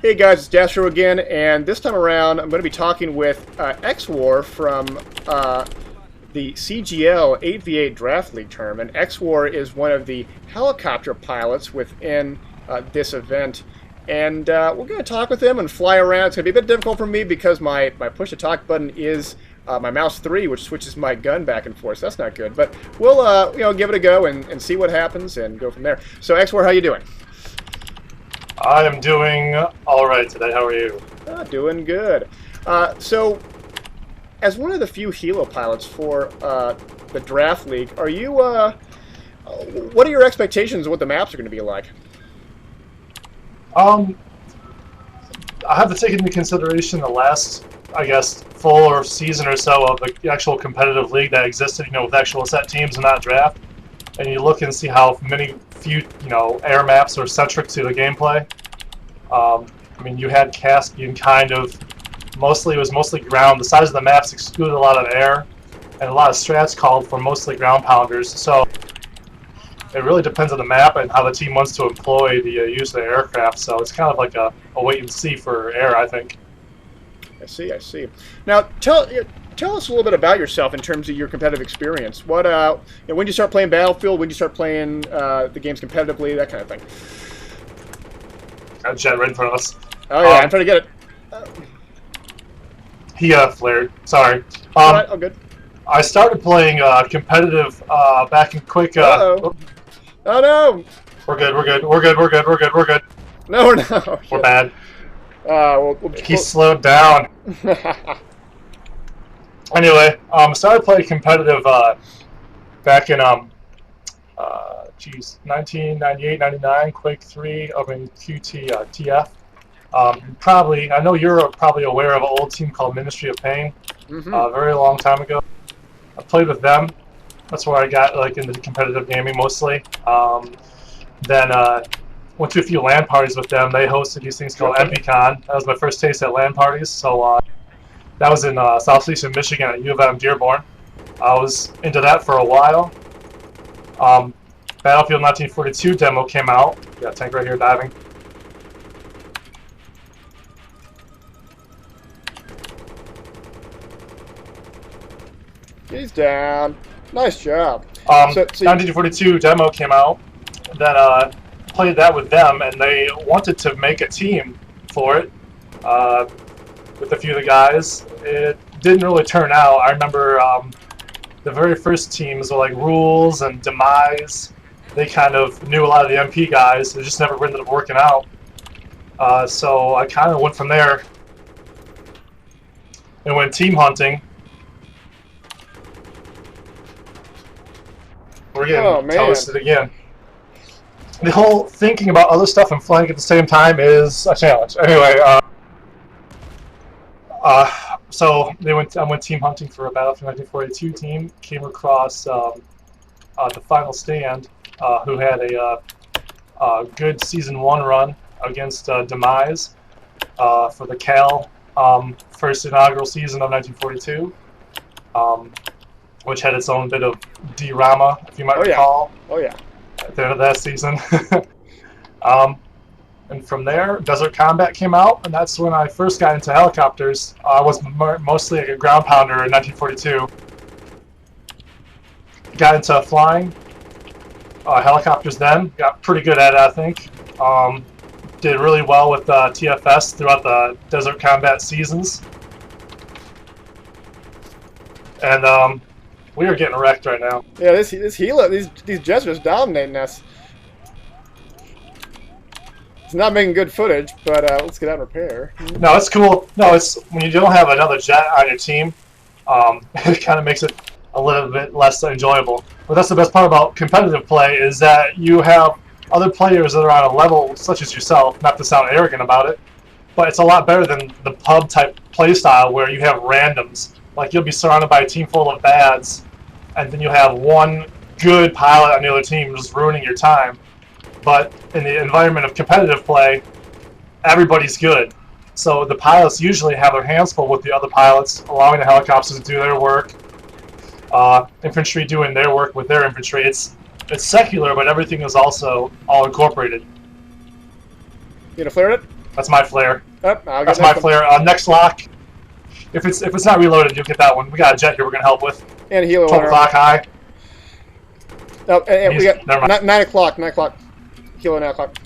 Hey guys, it's daskro again, and this time around I'm going to be talking with Xwar from the CGL 8v8 Draft League tournament. Xwar is one of the helicopter pilots within this event, and we're going to talk with him and fly around. It's going to be a bit difficult for me because my push-to-talk button is my mouse 3, which switches my gun back and forth, so that's not good. But we'll give it a go and see what happens and go from there. So Xwar, how you doing? I am doing all right today. How are you? Doing good. So, as one of the few helo pilots for the Draft League, are you? What are your expectations of what the maps are going to be like? I have to take into consideration the last, I guess, full or season or so of the actual competitive league that existed, with actual set teams and not draft. And you look and see how few, air maps are centric to the gameplay. I mean, you had Caspian it was mostly ground. The size of the maps excluded a lot of air, and a lot of strats called for mostly ground pounders. So it really depends on the map and how the team wants to employ the use of the aircraft. So it's kind of like a wait and see for air, I think. I see. Now, tell us a little bit about yourself in terms of your competitive experience. What, when did you start playing Battlefield? When did you start playing the games competitively? That kind of thing. Got Jet right in front of us. Oh yeah, I'm trying to get it. He flared. Sorry. All right, all good. I started playing competitive back in quick. Uh-oh. Oh no. We're good. No, we're not. We're bad. He Well, slowed down. Anyway, started playing competitive back in 1998, 99, Quake 3 up in TF. I know you're probably aware of an old team called Ministry of Pain. A very long time ago. I played with them. That's where I got into competitive gaming mostly. Then went to a few LAN parties with them. They hosted these things called EpiCon. That was my first taste at LAN parties. So that was in southeastern Michigan at U of M Dearborn. I was into that for a while. Battlefield 1942 demo came out. Got a tank right here diving. he's down. Nice job. 1942 demo came out. Then played that with them, and they wanted to make a team for it with a few of the guys. It didn't really turn out. I remember the very first teams were like Rules and Demise. They kind of knew a lot of the MP guys. They just never ended up working out. So I kind of went from there and went team hunting. We're getting toasted again. The whole thinking about other stuff and flying at the same time is a challenge. Anyway, so I went team hunting for a Battlefield 1942 team. Came across the Final Stand, who had a good season 1 run against Demise for the Cal first inaugural season of 1942. Which had its own bit of D-rama, if you might recall. Oh yeah. At the end of that season. And from there, Desert Combat came out, and that's when I first got into helicopters. I was mostly a ground pounder in 1942. Got into flying helicopters then. Got pretty good at it, I think. Did really well with TFS throughout the Desert Combat seasons. And we are getting wrecked right now. Yeah, this helo, these jets are just dominating us. It's not making good footage, but let's get out and repair. No, it's cool. No, it's when you don't have another jet on your team, it kind of makes it a little bit less enjoyable. But that's the best part about competitive play is that you have other players that are on a level such as yourself. Not to sound arrogant about it, but it's a lot better than the pub type play style where you have randoms. Like you'll be surrounded by a team full of bads, and then you have one good pilot on the other team just ruining your time. But in the environment of competitive play, everybody's good. So the pilots usually have their hands full with the other pilots, allowing the helicopters to do their work. Infantry doing their work with their infantry. It's secular, but everything is also all incorporated. You gonna flare it? That's my flare. Oh, That's my flare. Next lock. If it's not reloaded, you'll get that one. We got a jet here we're going to help with. And helo. 12 o'clock high. Oh, and we got 9 o'clock. 9 o'clock. Helo 9 o'clock.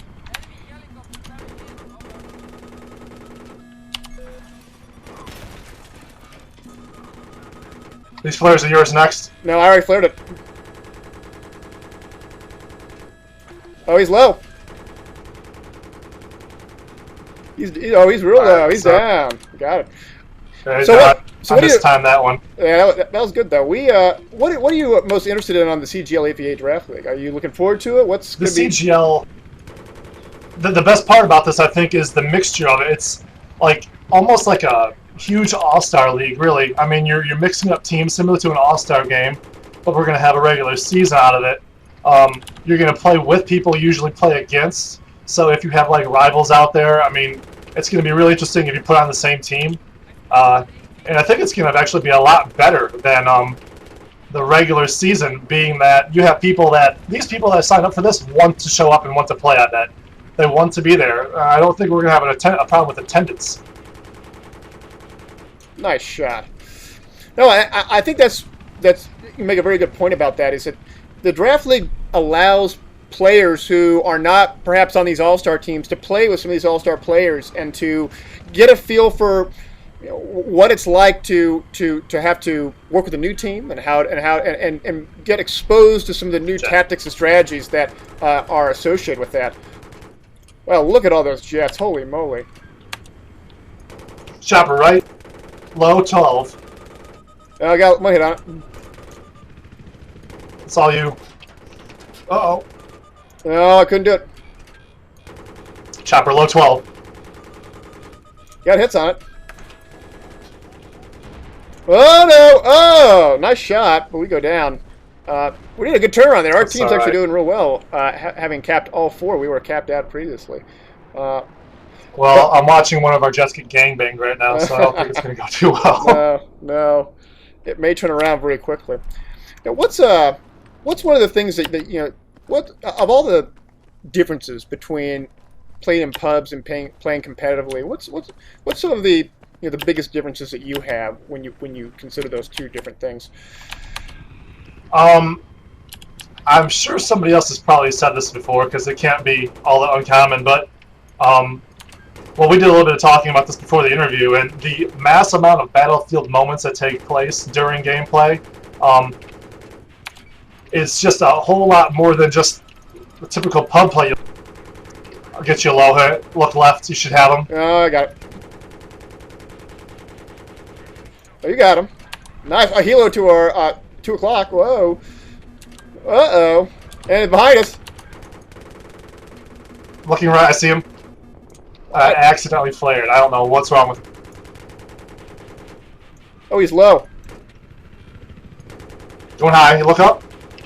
These flares are yours next. No, I already flared it. Oh, he's low. He's real low. He's down. Got it. Okay, so what? So I mistimed that one. Yeah, that was good though. What are you most interested in on the CGL AV8 Draft League? Are you looking forward to it? What's the CGL? The best part about this, I think, is the mixture of it. It's like almost like a huge all-star league, really. I mean, you're mixing up teams similar to an all-star game, but we're going to have a regular season out of it. You're going to play with people you usually play against. So if you have like rivals out there, I mean, it's going to be really interesting if you put on the same team. And I think it's going to actually be a lot better than the regular season, being that you have these people that sign up for this want to show up and want to play at that. They want to be there. I don't think we're going to have a problem with attendance. Nice shot. No, I think that's you make a very good point about that. Is that the draft league allows players who are not perhaps on these all-star teams to play with some of these all-star players and to get a feel for what it's like to have to work with a new team and get exposed to some of the new tactics and strategies that are associated with that. Well, look at all those jets! Holy moly! Chopper right, low 12. I got one hit on it. It's all you. Uh-oh. No, I couldn't do it. Chopper low 12. Got hits on it. Oh no! Oh, nice shot, but we go down. We did a good turnaround there. Our team's actually doing real well, having capped all 4. We were capped out previously. Well, I'm watching one of our jets get gangbanged right now, so I don't think it's going to go too well. No. It may turn around very quickly. Now, what's one of the things that you know? What of all the differences between playing in pubs and playing competitively? What's some of the the biggest differences that you have when you consider those two different things? I'm sure somebody else has probably said this before because it can't be all that uncommon, but well, we did a little bit of talking about this before the interview, and the mass amount of battlefield moments that take place during gameplay is just a whole lot more than just the typical pub play. I'll get you a low hit. Look left. You should have them. Oh, I got it. Oh, you got him. Nice. A helo to our 2 o'clock. Whoa. Uh-oh. And behind us. Looking right. I see him. I accidentally flared. I don't know what's wrong with him. Oh, he's low. Going high. Look up.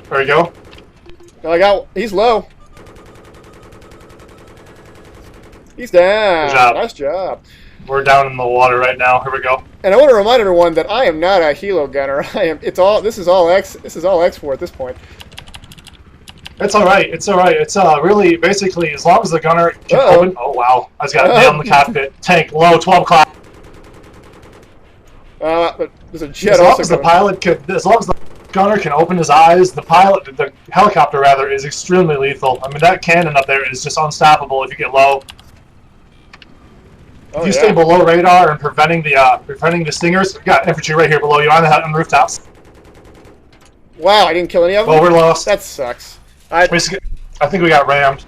There you go. Oh, he's low. He's down. Good job. Nice job. We're down in the water right now. Here we go. And I want to remind everyone that I am not a helo gunner. This is all Xwar at this point. It's all right. It's all right. It's really basically as long as the gunner can open. Oh wow! I just got nailed in the cockpit. Tank low 12 o'clock. But there's a jet as long also as the pilot could, as long as the gunner can open his eyes, the helicopter rather, is extremely lethal. I mean, that cannon up there is just unstoppable if you get low. If you stay below radar and preventing the stingers, we got infantry right here below you on the rooftops. Wow, I didn't kill any of them? Well, we're lost. That sucks. I think we got rammed.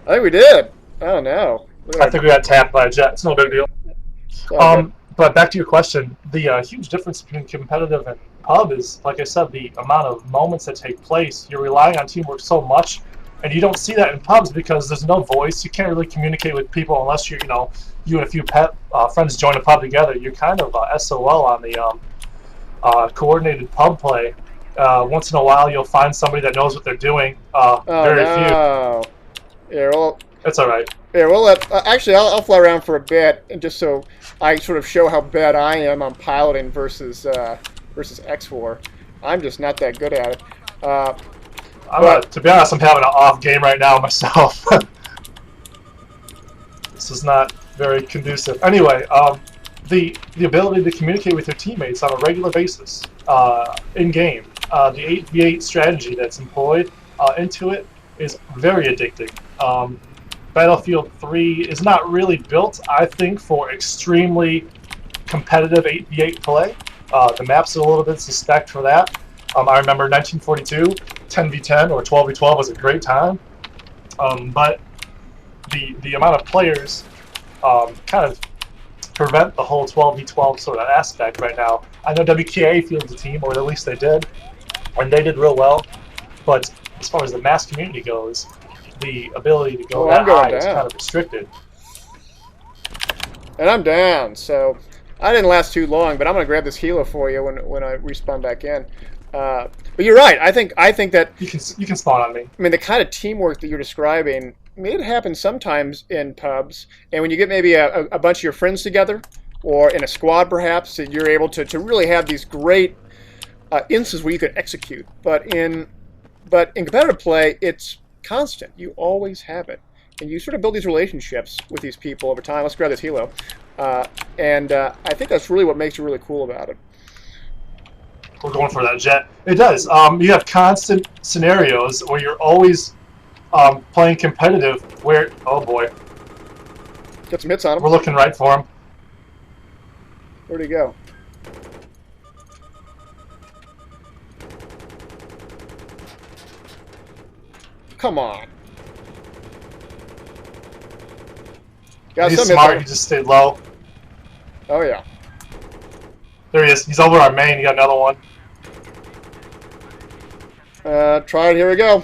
I think we did. Oh no. I think we got tapped by a jet. It's no big deal. Okay. But back to your question, the huge difference between competitive and pub is, like I said, the amount of moments that take place. You're relying on teamwork so much, and you don't see that in pubs because there's no voice. You can't really communicate with people unless you and a few friends join a pub together. You're kind of SOL on the coordinated pub play. Once in a while, you'll find somebody that knows what they're doing. Very few. Yeah, well, it's all right. Yeah, well, actually, I'll fly around for a bit, and just so I sort of show how bad I am on piloting versus Xwar. I'm just not that good at it. To be honest, I'm having an off game right now myself. This is not very conducive. Anyway, the ability to communicate with your teammates on a regular basis in game, the 8v8 strategy that's employed into it is very addicting. Battlefield 3 is not really built, I think, for extremely competitive 8v8 play. The maps are a little bit suspect for that. I remember 1942, 10v10 or 12v12 was a great time, but the amount of players kind of prevent the whole 12v12 sort of aspect right now. I know WKA fields a team, or at least they did, and they did real well, but as far as the mass community goes, the ability to go that high is kind of restricted. And I'm down, so I didn't last too long, but I'm going to grab this helo for you when I respawn back in. But you're right. I think that you can spawn on me. I mean, the kind of teamwork that you're describing, I mean, it happens sometimes in pubs, and when you get maybe a bunch of your friends together, or in a squad perhaps, and you're able to really have these great instances where you could execute. But in competitive play, it's constant. You always have it. And you sort of build these relationships with these people over time. Let's grab this helo. And I think that's really what makes it really cool about it. We're going for that jet. It does. You have constant scenarios where you're always playing competitive where... Oh, boy. Get some hits on him. We're looking right for him. Where'd he go? Come on. Got He's smart. He just stayed low. Oh, yeah. There he is. He's over our main. He got another one. Try it. Here we go.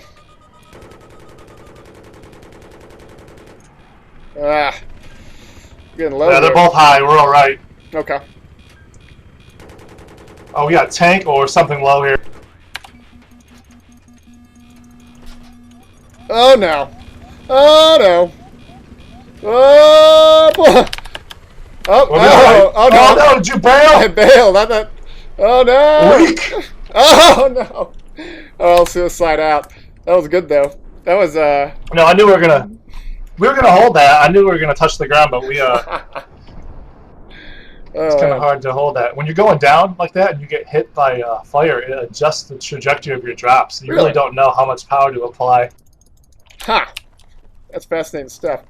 Getting low. Yeah, they're both high. We're all right. Okay. Oh, we got tank or something low here. Oh, no. Oh, no. Oh, boy. Oh, no. Oh, no. Did you bail? I bailed. Oh, no. Weak. Oh, no. Oh, suicide out. That was good, though. That was, No, I knew we were gonna hold that. I knew we were gonna touch the ground, but we, it's kind of hard to hold that. When you're going down like that and you get hit by fire, it adjusts the trajectory of your drops. So you really don't know how much power to apply. Ha! That's fascinating stuff.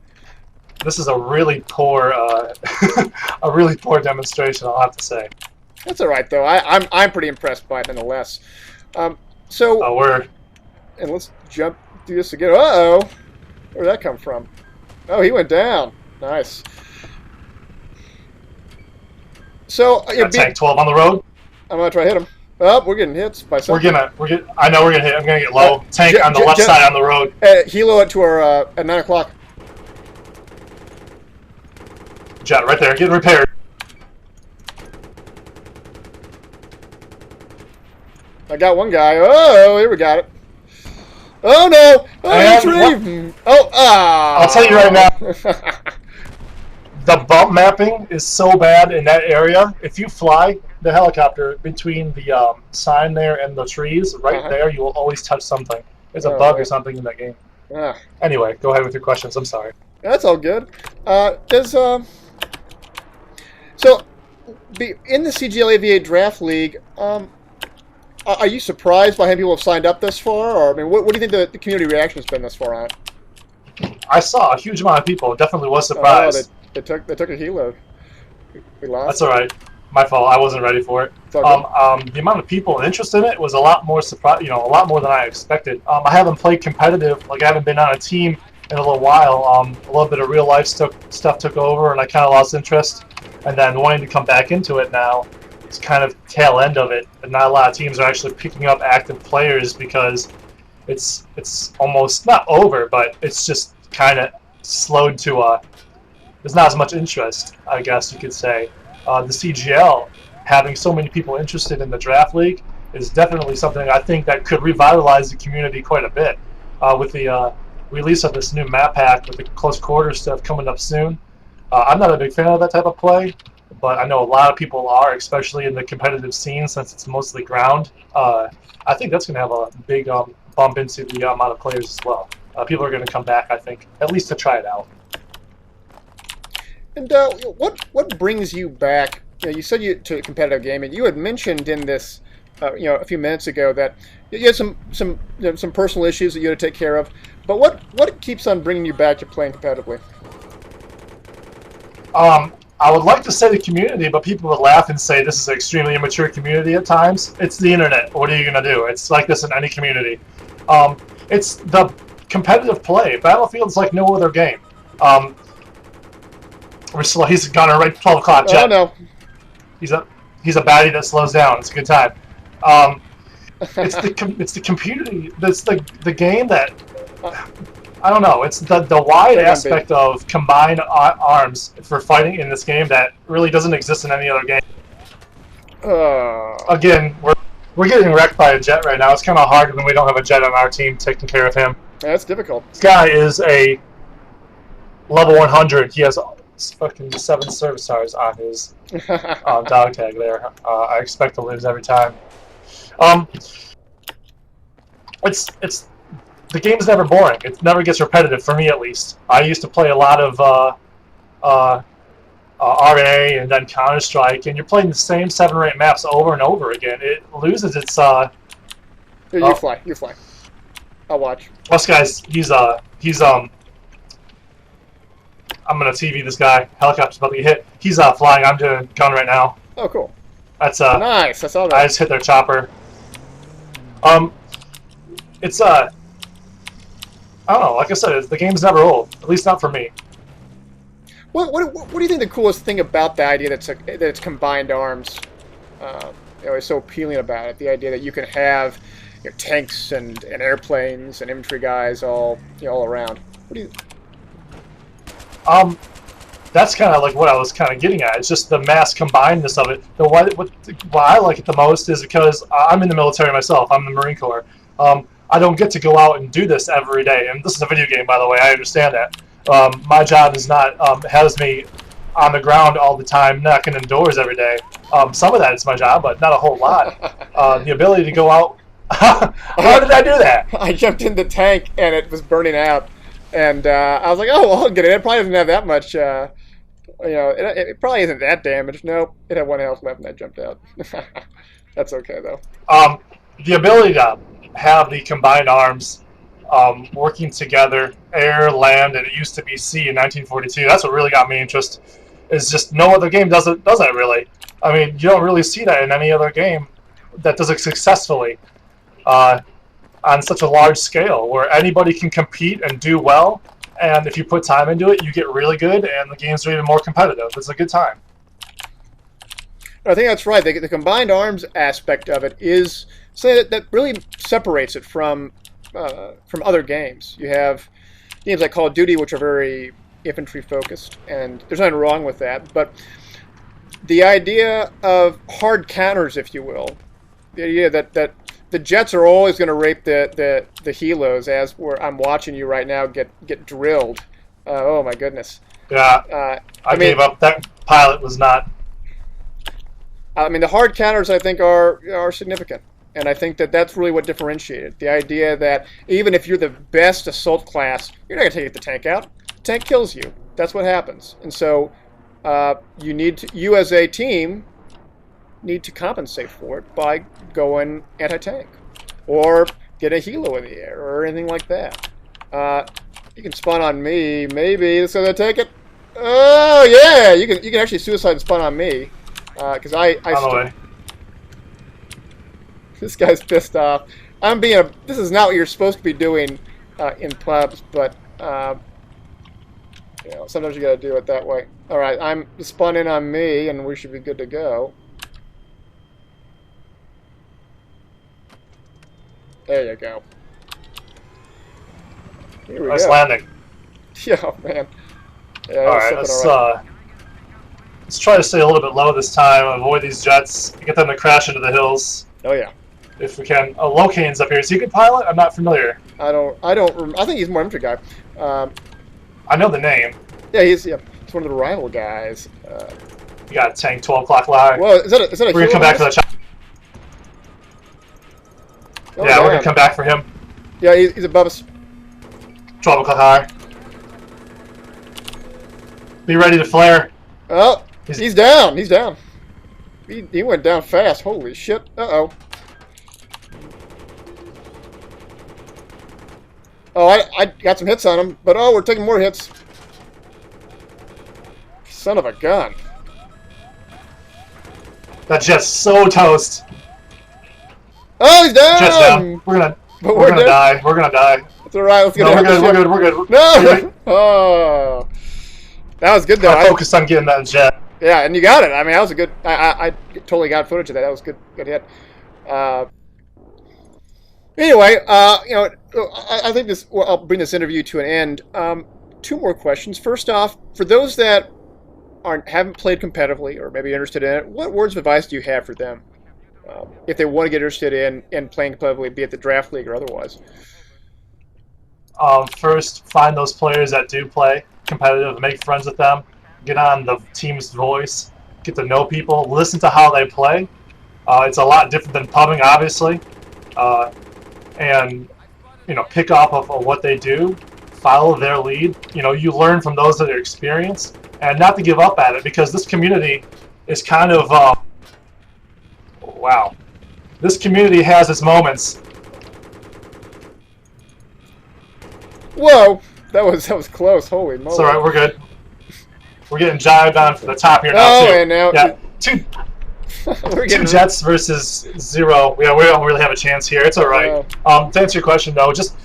This is a really poor, a really poor demonstration, I'll have to say. That's all right, though. I'm pretty impressed by it, nonetheless. So. Oh, we're. And let's jump through this again. Uh-oh. Where'd that come from? Oh, he went down. Nice. So tank 12 on the road. I'm gonna try to hit him. Oh, we're getting hits by something. I know we're gonna hit. I'm gonna get low. Tank on the left side on the road. Helo it to our at 9 o'clock. Jet right there. Get repaired. I got one guy. Oh, here we got it. Oh no! Oh, I'll tell you right now. The bump mapping is so bad in that area. If you fly the helicopter between the sign there and the trees, right there, you will always touch something. There's a bug or something in that game. Anyway, go ahead with your questions. I'm sorry. That's all good. So, in the CGL AV8 Draft League, are you surprised by how many people have signed up thus far? Or I mean, what do you think the community reaction has been thus far on it? I saw a huge amount of people. Definitely was surprised. They took a helo. We lost. That's all right. My fault. I wasn't ready for it. The amount of people interested in it was a lot more a lot more than I expected. I haven't played competitive. Like I haven't been on a team in a little while. A little bit of real life stuff took over, and I kind of lost interest. And then wanting to come back into it now, it's kind of tail end of it. And not a lot of teams are actually picking up active players because it's almost not over, but it's just kind of slowed to there's not as much interest, I guess you could say. The CGL, having so many people interested in the draft league, is definitely something I think that could revitalize the community quite a bit. With the release of this new map pack with the close quarter stuff coming up soon, I'm not a big fan of that type of play, but I know a lot of people are, especially in the competitive scene since it's mostly ground. I think that's going to have a big bump into the amount of players as well. People are going to come back, I think, at least to try it out. And what brings you back? You said to competitive gaming. You had mentioned in this, a few minutes ago that you had some personal issues that you had to take care of. But what keeps on bringing you back to playing competitively? I would like to say the community, but people would laugh and say this is an extremely immature community at times. It's the internet. What are you going to do? It's like this in any community. It's the competitive play. Battlefield's like no other game. He's gone right 12 o'clock, Jet. Oh, no. He's a baddie that slows down. It's a good time. It's the community. It's the game that I don't know. It's the wide aspect of combined arms for fighting in this game that really doesn't exist in any other game. Again, we're getting wrecked by a Jet right now. It's kind of hard when we don't have a Jet on our team taking care of him. That's difficult. This guy is a level 100. He has fucking 7 service stars on his dog tag there. I expect to lose every time. It's the game's never boring. It never gets repetitive for me, at least. I used to play a lot of RA and then Counter-Strike, and you're playing the same 7 or 8 maps over and over again. It loses its. You fly. I'll watch. This guy's I'm gonna TV this guy. Helicopter's about to get hit. He's flying. I'm doing gun right now. Oh, cool. That's nice. I saw that. I just hit their chopper. It's I don't know. Like I said, the game's never old. At least not for me. What do you think the coolest thing about the idea that it's combined arms is so appealing about it? The idea that you can have tanks and airplanes and infantry guys all around. What do you? That's kind of like what I was kind of getting at. It's just the mass combinedness of it. Why I like it the most is because I'm in the military myself. I'm in the Marine Corps. I don't get to go out and do this every day. And this is a video game, by the way. I understand that. My job is not has me on the ground all the time, knocking on doors every day. Some of that is my job, but not a whole lot. The ability to go out. How did I do that? I jumped in the tank and it was burning out, and I was like, "Oh, well, I'll get it. It probably doesn't have that much. It probably isn't that damaged. Nope, it had 1 health left, and I jumped out. That's okay though." The ability to have the combined arms working together, air, land, and it used to be sea in 1942. That's what really got me interested. Is just no other game does that really. I mean, you don't really see that in any other game that does it successfully on such a large scale, where anybody can compete and do well. And if you put time into it, you get really good, and the games are even more competitive. It's a good time. I think that's right. The combined arms aspect of it is something that really separates it from other games. You have games like Call of Duty, which are very infantry focused, and there's nothing wrong with that. But the idea of hard counters, if you will, the idea that the Jets are always going to rape the helos, as I'm watching you right now get drilled. Oh my goodness. Yeah. I gave up. That pilot was not. I mean, the hard counters, I think, are significant. And I think that's really what differentiated. The idea that even if you're the best assault class, you're not going to take the tank out. The tank kills you. That's what happens. And so you as a team need to compensate for it by going anti-tank. Or get a helo in the air or anything like that. You can spawn on me, maybe. Let's go take it. Oh, yeah! You can actually suicide and spawn on me. Because this guy's pissed off. This is not what you're supposed to be doing in pubs, but sometimes you gotta do it that way. All right, I'm spawn in on me, and we should be good to go. There you go. Here we nice go. landing. Yeah, man. Yeah, all right, let's try to stay a little bit low this time. Avoid these jets. Get them to crash into the hills. Oh yeah. If we can. Oh, Locane's up here. Is he a good pilot? I'm not familiar. I think he's more infantry guy. I know the name. Yeah, he's one of the rival guys. You got a tank 12 o'clock live. Well, is that a we're gonna come back for that shot. Oh, yeah, we're gonna come back for him. Yeah, he's above us. 12 o'clock high. Be ready to flare. Oh, he's down. He's down. He went down fast. Holy shit. Uh-oh. Oh, I got some hits on him, but oh, we're taking more hits. Son of a gun. That jet's so toast. Oh, he's down! Jet's down. We're gonna die. We're gonna die. It's alright, let's get No, we're good. No! Oh. That was good, though. I focused on getting that jet. Yeah, and you got it. I mean, that was a good... I totally got footage of that. That was good hit. Anyway, you know, I think this... Well, I'll bring this interview to an end. Two more questions. First off, for those that haven't played competitively or maybe interested in it, what words of advice do you have for them if they want to get interested in playing competitively, be it the draft league or otherwise? First, find those players that do play competitive, make friends with them, get on the team's voice, get to know people, listen to how they play. It's a lot different than pubbing, obviously, and you know, pick up of what they do, follow their lead. You know, you learn from those that are experienced, and not to give up at it, because this community is kind of wow. This community has its moments. Whoa, that was close. Holy moly! It's all right. We're good. We're getting jived on for the top here now. Oh, too. and now Yeah, two jets versus 0. Yeah, we don't really have a chance here. It's all right. To answer your question, though, just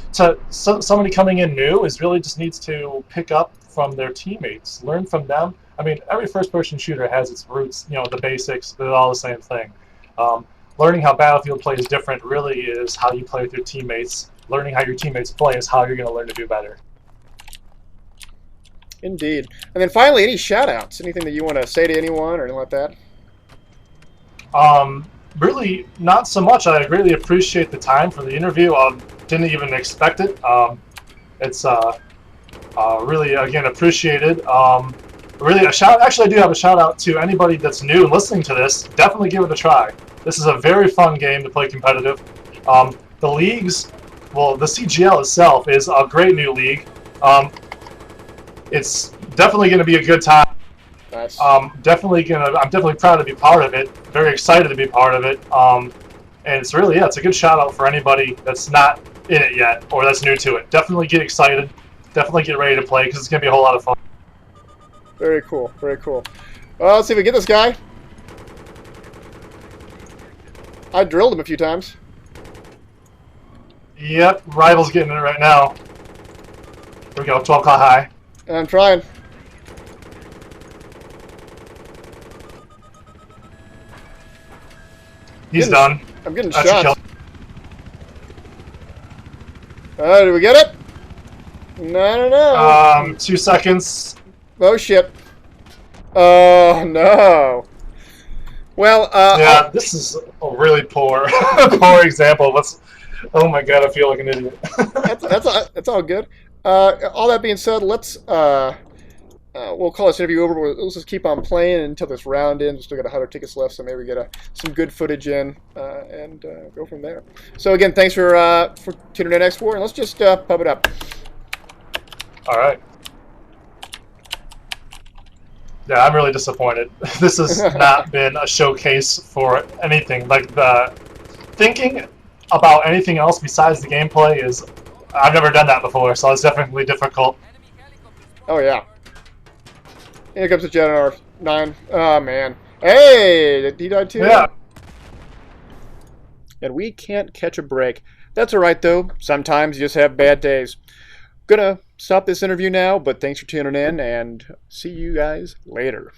somebody coming in new is really just needs to pick up from their teammates, learn from them. I mean, every first-person shooter has its roots. You know, the basics. They're all the same thing. Learning how Battlefield play is different really is how you play with your teammates. Learning how your teammates play is how you're going to learn to do better. Indeed. And then finally, any shout-outs? Anything that you want to say to anyone or anything like that? Really, not so much. I greatly appreciate the time for the interview. Didn't even expect it. It's really, again, appreciated. Really, actually, I do have a shout-out to anybody that's new and listening to this. Definitely give it a try. This is a very fun game to play competitive. The leagues, well, the CGL itself is a great new league. It's definitely going to be a good time. Nice. I'm definitely proud to be part of it. Very excited to be part of it. And it's really, yeah, it's a good shout out for anybody that's not in it yet or that's new to it. Definitely get excited. Definitely get ready to play because it's going to be a whole lot of fun. Very cool. Very cool. Well, let's see if we get this guy. I drilled him a few times. Yep, Rival's getting it right now. Here we go, 12 caught high. I'm trying. He's done. I'm getting shots. Did we get it? No. 2 seconds. Oh, shit. Oh, no. Well, yeah, this is a really poor example of what's... Oh my god, I feel like an idiot. that's all good. All that being said, let's we'll call this interview over. Let's just keep on playing until this round ends. We still got 100 tickets left, so maybe we get some good footage in and go from there. So again, thanks for tuning in, Xwar, and let's just pub it up. All right. Yeah, I'm really disappointed. This has not been a showcase for anything. Like, the thinking about anything else besides the gameplay is... I've never done that before, so it's definitely difficult. Oh, yeah. Here comes the jet on R9. Oh, man. Hey! He died too? Yeah. And we can't catch a break. That's alright, though. Sometimes you just have bad days. Gonna stop this interview now, but thanks for tuning in, and see you guys later.